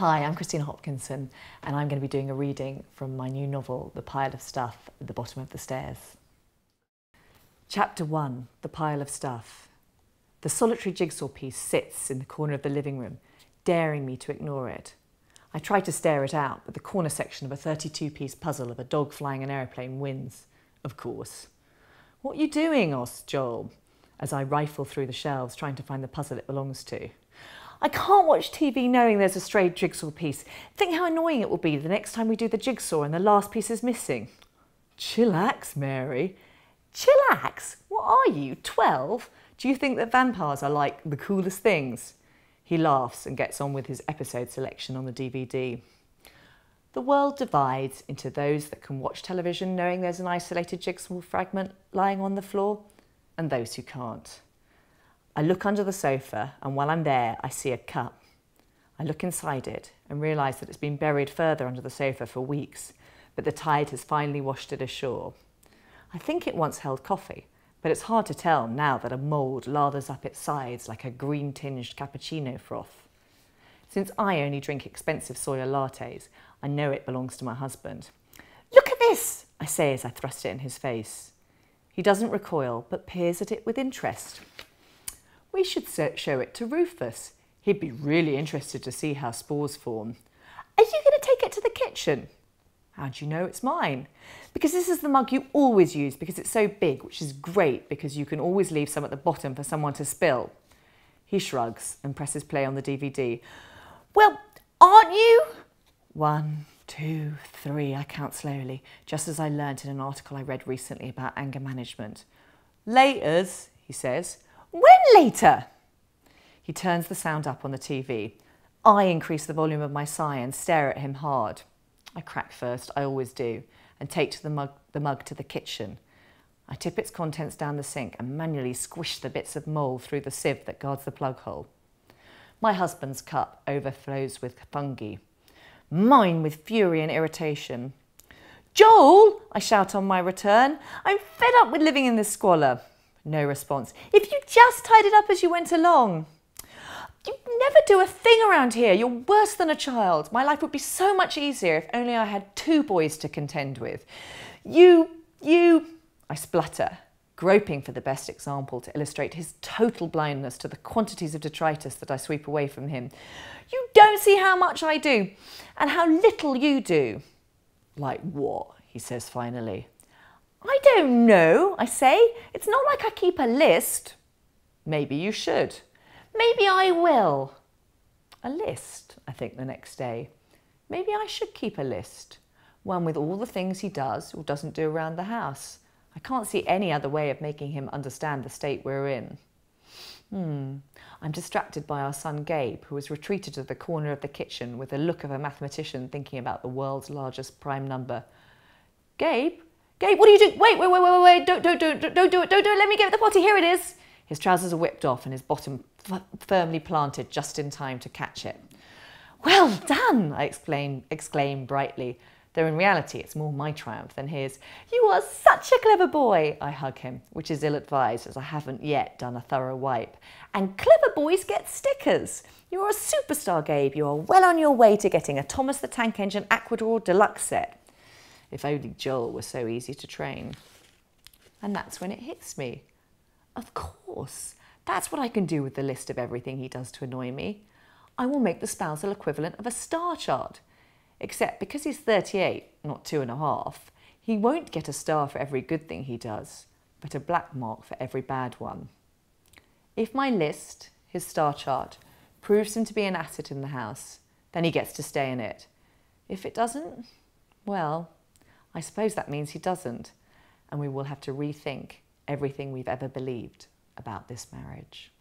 Hi, I'm Christina Hopkinson, and I'm going to be doing a reading from my new novel, The Pile of Stuff at the Bottom of the Stairs. Chapter 1, The Pile of Stuff. The solitary jigsaw piece sits in the corner of the living room, daring me to ignore it. I try to stare it out, but the corner section of a 32-piece puzzle of a dog flying an aeroplane wins, of course. "What are you doing?" asks Joel, as I rifle through the shelves trying to find the puzzle it belongs to. "I can't watch TV knowing there's a stray jigsaw piece. Think how annoying it will be the next time we do the jigsaw and the last piece is missing." "Chillax, Mary." "Chillax? What are you, 12? Do you think that vampires are like the coolest things?" He laughs and gets on with his episode selection on the DVD. The world divides into those that can watch television knowing there's an isolated jigsaw fragment lying on the floor, and those who can't. I look under the sofa, and while I'm there, I see a cup. I look inside it and realise that it's been buried further under the sofa for weeks, but the tide has finally washed it ashore. I think it once held coffee, but it's hard to tell now that a mould lathers up its sides like a green-tinged cappuccino froth. Since I only drink expensive soya lattes, I know it belongs to my husband. "Look at this," I say as I thrust it in his face. He doesn't recoil, but peers at it with interest. "We should show it to Rufus. He'd be really interested to see how spores form." "Are you going to take it to the kitchen?" "How do you know it's mine?" "Because this is the mug you always use because it's so big, which is great because you can always leave some at the bottom for someone to spill." He shrugs and presses play on the DVD. "Well, aren't you?" 1, 2, 3, I count slowly, just as I learnt in an article I read recently about anger management. "Laters," he says. "When later?" He turns the sound up on the TV. I increase the volume of my sigh and stare at him hard. I crack first, I always do, and take the mug to the kitchen. I tip its contents down the sink and manually squish the bits of mould through the sieve that guards the plug hole. My husband's cup overflows with fungi, mine with fury and irritation. "Joel," I shout on my return, "I'm fed up with living in this squalor." No response. "If you just tied it up as you went along." "You never do a thing around here. You're worse than a child. My life would be so much easier if only I had 2 boys to contend with." You, I splutter, groping for the best example to illustrate his total blindness to the quantities of detritus that I sweep away from him. "You don't see how much I do, and how little you do." "Like what?" he says finally. "I don't know," I say. "It's not like I keep a list." "Maybe you should." "Maybe I will." A list, I think the next day. Maybe I should keep a list. One with all the things he does or doesn't do around the house. I can't see any other way of making him understand the state we're in. I'm distracted by our son Gabe, who has retreated to the corner of the kitchen with the look of a mathematician thinking about the world's largest prime number. "Gabe? Gabe, what are you doing? Wait, don't do it, let me get the potty, here it is." His trousers are whipped off and his bottom firmly planted just in time to catch it. "Well done," I exclaim brightly, though in reality it's more my triumph than his. "You are such a clever boy." I hug him, which is ill-advised as I haven't yet done a thorough wipe. "And clever boys get stickers. You're a superstar, Gabe. You are well on your way to getting a Thomas the Tank Engine Aquador Deluxe set." If only Joel were so easy to train. And that's when it hits me. Of course, that's what I can do with the list of everything he does to annoy me. I will make the spousal equivalent of a star chart. Except because he's 38, not 2.5, he won't get a star for every good thing he does, but a black mark for every bad one. If my list, his star chart, proves him to be an asset in the house, then he gets to stay in it. If it doesn't, well, I suppose that means he doesn't, and we will have to rethink everything we've ever believed about this marriage.